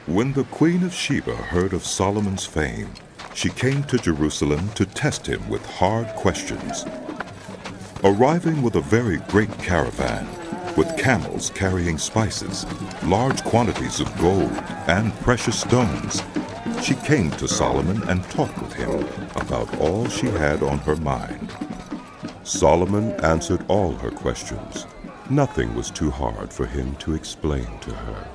When the queen of Sheba heard of Solomon's fame, she came to Jerusalem to test him with hard questions. Arriving with a very great caravan, with camels carrying spices, large quantities of gold, and precious stones, she came to Solomon and talked with him about all she had on her mind. Solomon answered all her questions. Nothing was too hard for him to explain to her.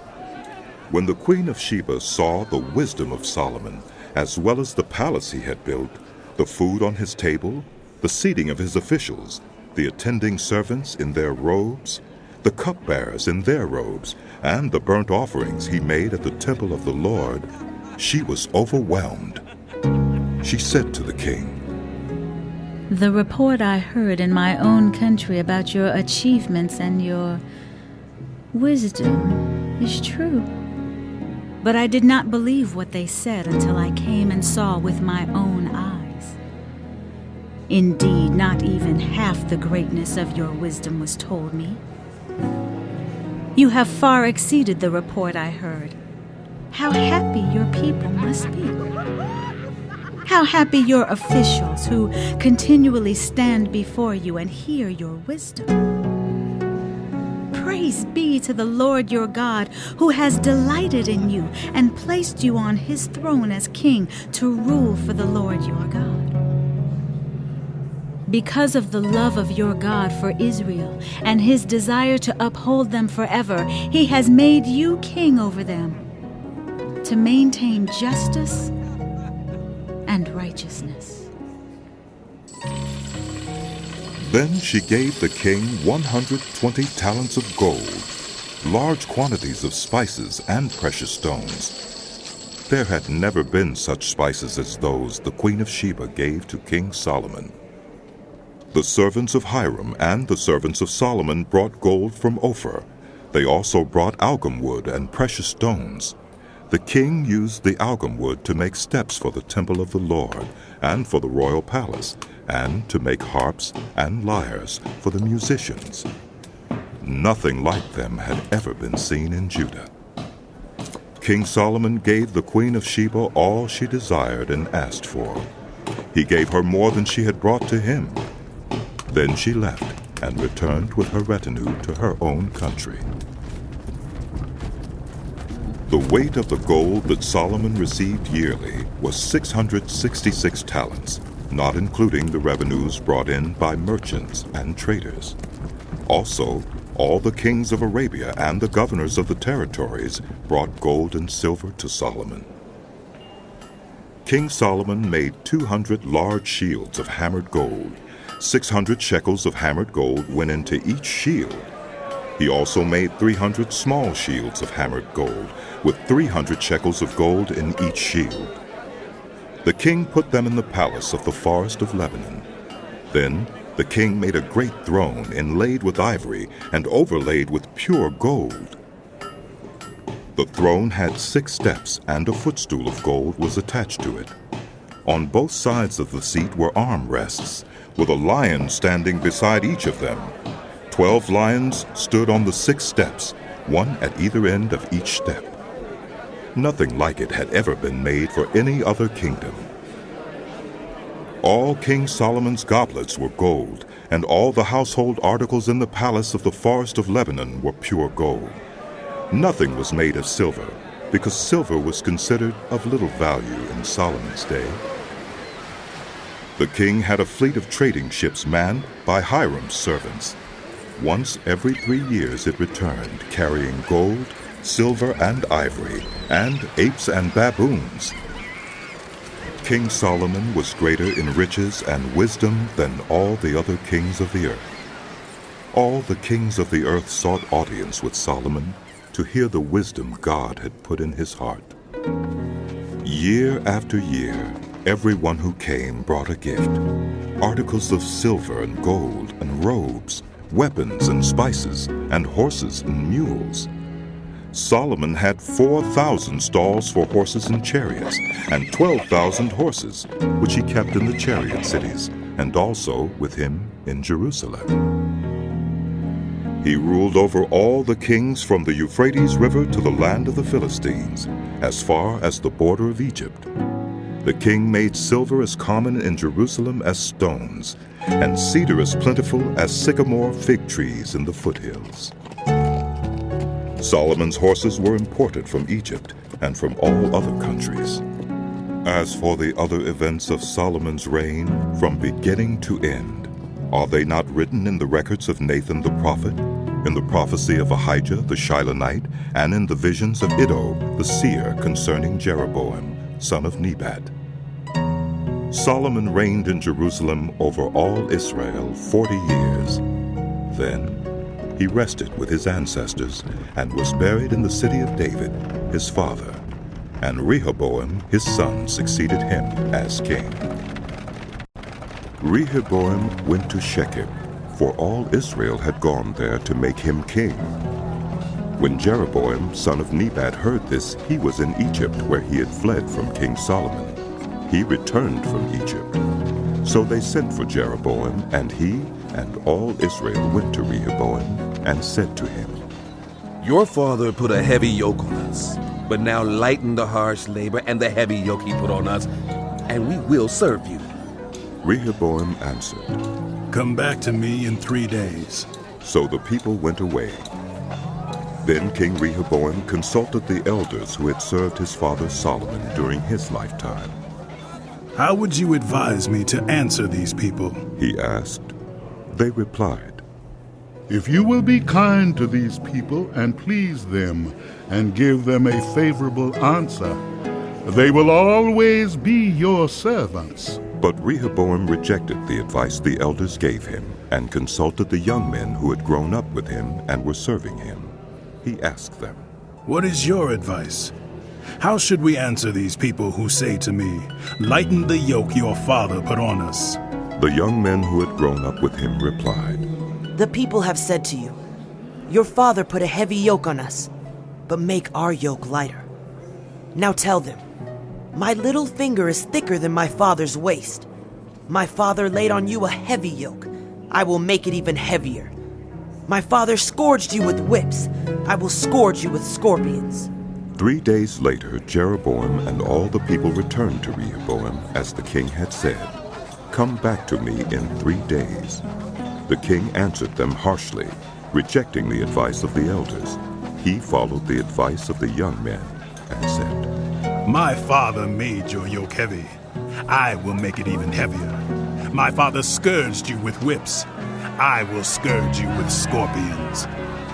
When the queen of Sheba saw the wisdom of Solomon, as well as the palace he had built, the food on his table, the seating of his officials, the attending servants in their robes, the cupbearers in their robes, and the burnt offerings he made at the temple of the Lord, she was overwhelmed. She said to the king, "The report I heard in my own country about your achievements and your wisdom is true. But I did not believe what they said until I came and saw with my own eyes. Indeed, not even half the greatness of your wisdom was told me. You have far exceeded the report I heard. How happy your people must be. How happy your officials who continually stand before you and hear your wisdom. Praise be to the Lord your God, who has delighted in you and placed you on his throne as king to rule for the Lord your God. Because of the love of your God for Israel and his desire to uphold them forever, he has made you king over them, to maintain justice and righteousness." Then she gave the king 120 talents of gold, large quantities of spices and precious stones. There had never been such spices as those the queen of Sheba gave to King Solomon. The servants of Hiram and the servants of Solomon brought gold from Ophir. They also brought algum wood and precious stones. The king used the algum wood to make steps for the temple of the Lord and for the royal palace, and to make harps and lyres for the musicians. Nothing like them had ever been seen in Judah. King Solomon gave the queen of Sheba all she desired and asked for. He gave her more than she had brought to him. Then she left and returned with her retinue to her own country. The weight of the gold that Solomon received yearly was 666 talents, not including the revenues brought in by merchants and traders. Also, all the kings of Arabia and the governors of the territories brought gold and silver to Solomon. King Solomon made 200 large shields of hammered gold. 600 shekels of hammered gold went into each shield. He also made 300 small shields of hammered gold, with 300 shekels of gold in each shield. The king put them in the palace of the forest of Lebanon. Then the king made a great throne inlaid with ivory and overlaid with pure gold. The throne had 6 steps, and a footstool of gold was attached to it. On both sides of the seat were armrests, with a lion standing beside each of them. 12 lions stood on the 6 steps, one at either end of each step. Nothing like it had ever been made for any other kingdom. All King Solomon's goblets were gold, and all the household articles in the palace of the forest of Lebanon were pure gold. Nothing was made of silver, because silver was considered of little value in Solomon's day. The king had a fleet of trading ships manned by Hiram's servants. Once every 3 years it returned, carrying gold, silver, and ivory, and apes and baboons. King Solomon was greater in riches and wisdom than all the other kings of the earth. All the kings of the earth sought audience with Solomon to hear the wisdom God had put in his heart. Year after year, everyone who came brought a gift, articles of silver and gold and robes, weapons and spices, and horses and mules. Solomon had 4,000 stalls for horses and chariots, and 12,000 horses, which he kept in the chariot cities, and also with him in Jerusalem. He ruled over all the kings from the Euphrates River to the land of the Philistines, as far as the border of Egypt. The king made silver as common in Jerusalem as stones, and cedar as plentiful as sycamore fig trees in the foothills. Solomon's horses were imported from Egypt and from all other countries. As for the other events of Solomon's reign, from beginning to end, are they not written in the records of Nathan the prophet, in the prophecy of Ahijah the Shilonite, and in the visions of Iddo the seer concerning Jeroboam, son of Nebat? Solomon reigned in Jerusalem over all Israel 40 years. Then he rested with his ancestors and was buried in the city of David, his father. And Rehoboam, his son, succeeded him as king. Rehoboam went to Shechem, for all Israel had gone there to make him king. When Jeroboam, son of Nebat, heard this, he was in Egypt, where he had fled from King Solomon. He returned from Egypt. So they sent for Jeroboam, and he and all Israel went to Rehoboam and said to him, Your father put a heavy yoke on us, but now lighten the harsh labor and the heavy yoke he put on us, and we will serve you. Rehoboam answered, Come back to me in 3 days. So the people went away. Then King Rehoboam consulted the elders who had served his father Solomon during his lifetime. How would you advise me to answer these people? He asked. They replied, If you will be kind to these people and please them and give them a favorable answer, they will always be your servants. But Rehoboam rejected the advice the elders gave him and consulted the young men who had grown up with him and were serving him. He asked them, What is your advice? How should we answer these people who say to me, Lighten the yoke your father put on us? The young men who had grown up with him replied, The people have said to you, Your father put a heavy yoke on us, but make our yoke lighter. Now tell them, My little finger is thicker than my father's waist. My father laid on you a heavy yoke. I will make it even heavier. My father scourged you with whips. I will scourge you with scorpions. 3 days later, Jeroboam and all the people returned to Rehoboam, as the king had said, Come back to me in 3 days. The king answered them harshly, rejecting the advice of the elders. He followed the advice of the young men and said, My father made your yoke heavy. I will make it even heavier. My father scourged you with whips. I will scourge you with scorpions.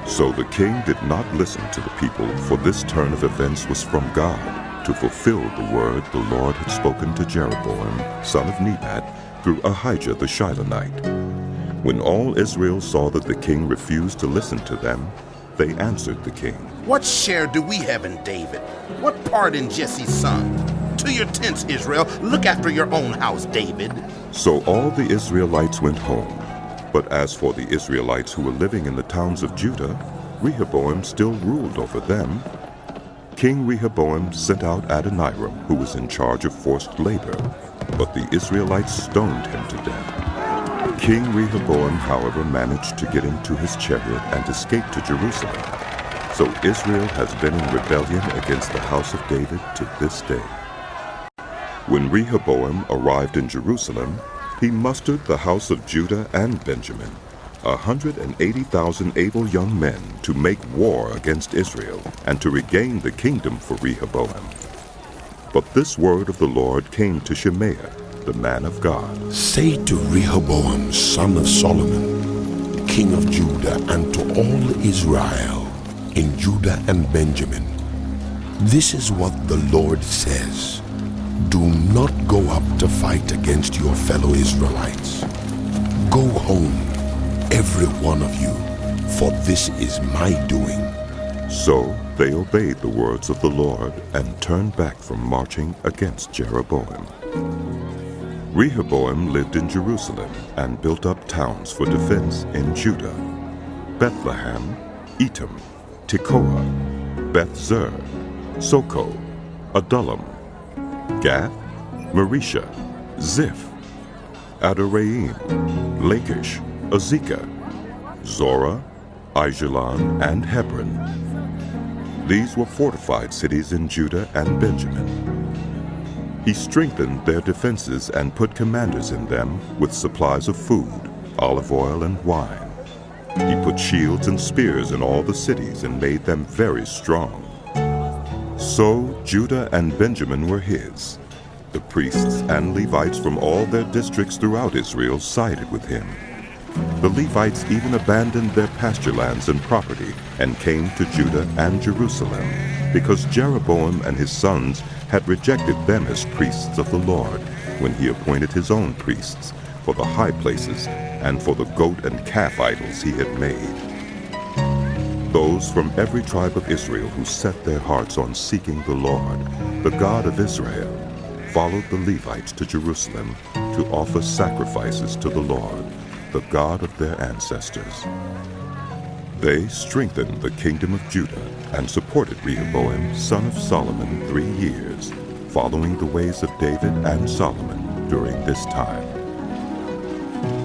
So the king did not listen to the people, for this turn of events was from God, to fulfill the word the Lord had spoken to Jeroboam, son of Nebat, through Ahijah the Shilonite. When all Israel saw that the king refused to listen to them, they answered the king, What share do we have in David? What part in Jesse's son? To your tents, Israel. Look after your own house, David. So all the Israelites went home. But as for the Israelites who were living in the towns of Judah, Rehoboam still ruled over them. King Rehoboam sent out Adoniram, who was in charge of forced labor, but the Israelites stoned him to death. King Rehoboam, however, managed to get into his chariot and escape to Jerusalem. So Israel has been in rebellion against the house of David to this day. When Rehoboam arrived in Jerusalem, he mustered the house of Judah and Benjamin, 180,000 able young men, to make war against Israel and to regain the kingdom for Rehoboam. But this word of the Lord came to Shemaiah, the man of God. Say to Rehoboam, son of Solomon, king of Judah, and to all Israel in Judah and Benjamin, this is what the Lord says. Do not go up to fight against your fellow Israelites. Go home, every one of you, for this is my doing. So they obeyed the words of the Lord and turned back from marching against Jeroboam. Rehoboam lived in Jerusalem and built up towns for defense in Judah: Bethlehem, Etam, Tekoa, Beth-zur, Soko, Adullam, Gath, Marisha, Ziph, Adoraim, Lachish, Azekah, Zorah, Aijalon, and Hebron. These were fortified cities in Judah and Benjamin. He strengthened their defenses and put commanders in them with supplies of food, olive oil, and wine. He put shields and spears in all the cities and made them very strong. So Judah and Benjamin were his. The priests and Levites from all their districts throughout Israel sided with him. The Levites even abandoned their pasture lands and property and came to Judah and Jerusalem, because Jeroboam and his sons had rejected them as priests of the Lord when he appointed his own priests for the high places and for the goat and calf idols he had made. Those from every tribe of Israel who set their hearts on seeking the Lord, the God of Israel, followed the Levites to Jerusalem to offer sacrifices to the Lord, the God of their ancestors. They strengthened the kingdom of Judah and supported Rehoboam, son of Solomon, 3 years, following the ways of David and Solomon during this time.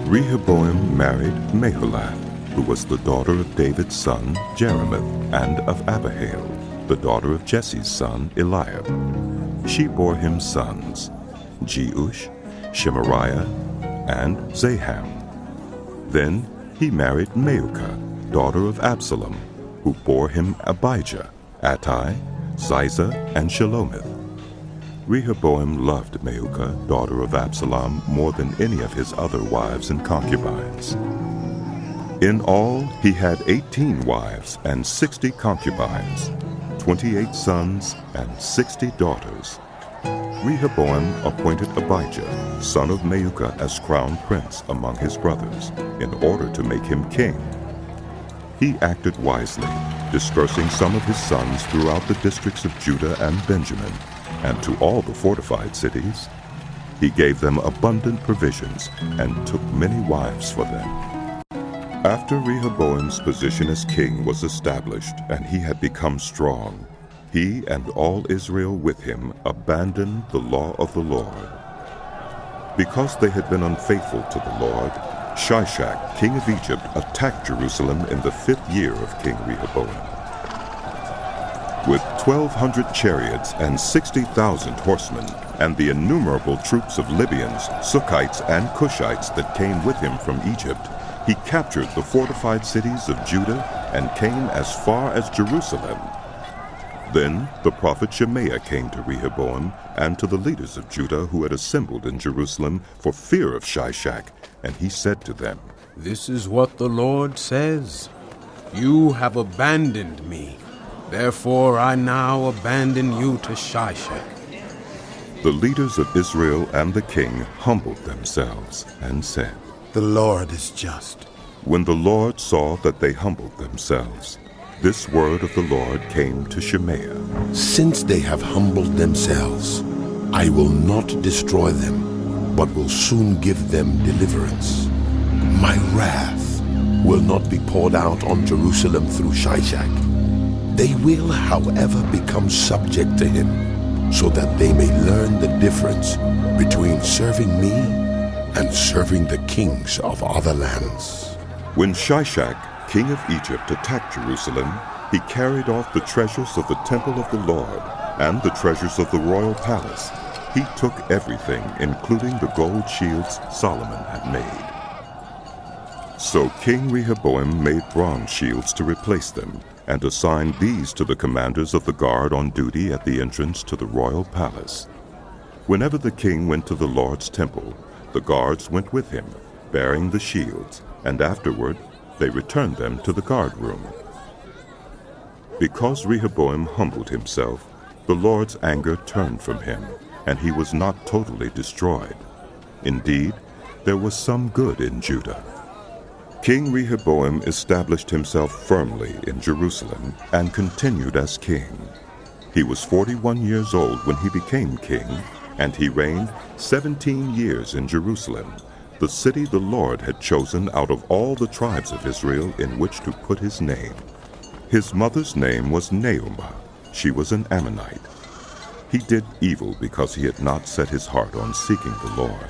Rehoboam married Maholath, who was the daughter of David's son Jeremoth, and of Abihail, the daughter of Jesse's son Eliab. She bore him sons, Jeush, Shemaiah, and Zaham. Then he married Maacah, daughter of Absalom, who bore him Abijah, Attai, Ziza, and Shelomith. Rehoboam loved Maacah, daughter of Absalom, more than any of his other wives and concubines. In all, he had 18 wives and 60 concubines, 28 sons and 60 daughters. Rehoboam appointed Abijah, son of Maacah, as crown prince among his brothers, in order to make him king. He acted wisely, dispersing some of his sons throughout the districts of Judah and Benjamin, and to all the fortified cities. He gave them abundant provisions and took many wives for them. After Rehoboam's position as king was established and he had become strong, he and all Israel with him abandoned the law of the Lord. Because they had been unfaithful to the Lord, Shishak, king of Egypt, attacked Jerusalem in the 5th year of King Rehoboam. With 1,200 chariots and 60,000 horsemen, and the innumerable troops of Libyans, Sukkites, and Cushites that came with him from Egypt, he captured the fortified cities of Judah and came as far as Jerusalem. Then the prophet Shemaiah came to Rehoboam and to the leaders of Judah who had assembled in Jerusalem for fear of Shishak, and he said to them, This is what the Lord says. You have abandoned me. Therefore I now abandon you to Shishak. The leaders of Israel and the king humbled themselves and said, The Lord is just. When the Lord saw that they humbled themselves, this word of the Lord came to Shemaiah. Since they have humbled themselves, I will not destroy them, but will soon give them deliverance. My wrath will not be poured out on Jerusalem through Shishak. They will, however, become subject to him, so that they may learn the difference between serving me and serving the kings of other lands. When Shishak, king of Egypt, attacked Jerusalem, he carried off the treasures of the temple of the Lord and the treasures of the royal palace. He took everything, including the gold shields Solomon had made. So King Rehoboam made bronze shields to replace them, and assigned these to the commanders of the guard on duty at the entrance to the royal palace. Whenever the king went to the Lord's temple, the guards went with him, bearing the shields, and afterward they returned them to the guard room. Because Rehoboam humbled himself, the Lord's anger turned from him, and he was not totally destroyed. Indeed, there was some good in Judah. King Rehoboam established himself firmly in Jerusalem and continued as king. He was 41 years old when he became king, and he reigned 17 years in Jerusalem, the city the Lord had chosen out of all the tribes of Israel in which to put his name. His mother's name was Naamah. She was an Ammonite. He did evil because he had not set his heart on seeking the Lord.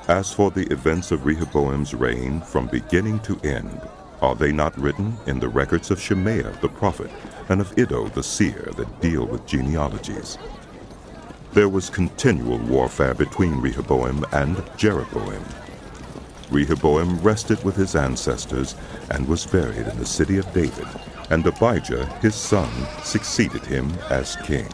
As for the events of Rehoboam's reign from beginning to end, Are they not written in the records of Shemaiah the prophet and of Iddo the seer that deal with genealogies? There was continual warfare between Rehoboam and Jeroboam. Rehoboam rested with his ancestors and was buried in the city of David, and Abijah his son succeeded him as king.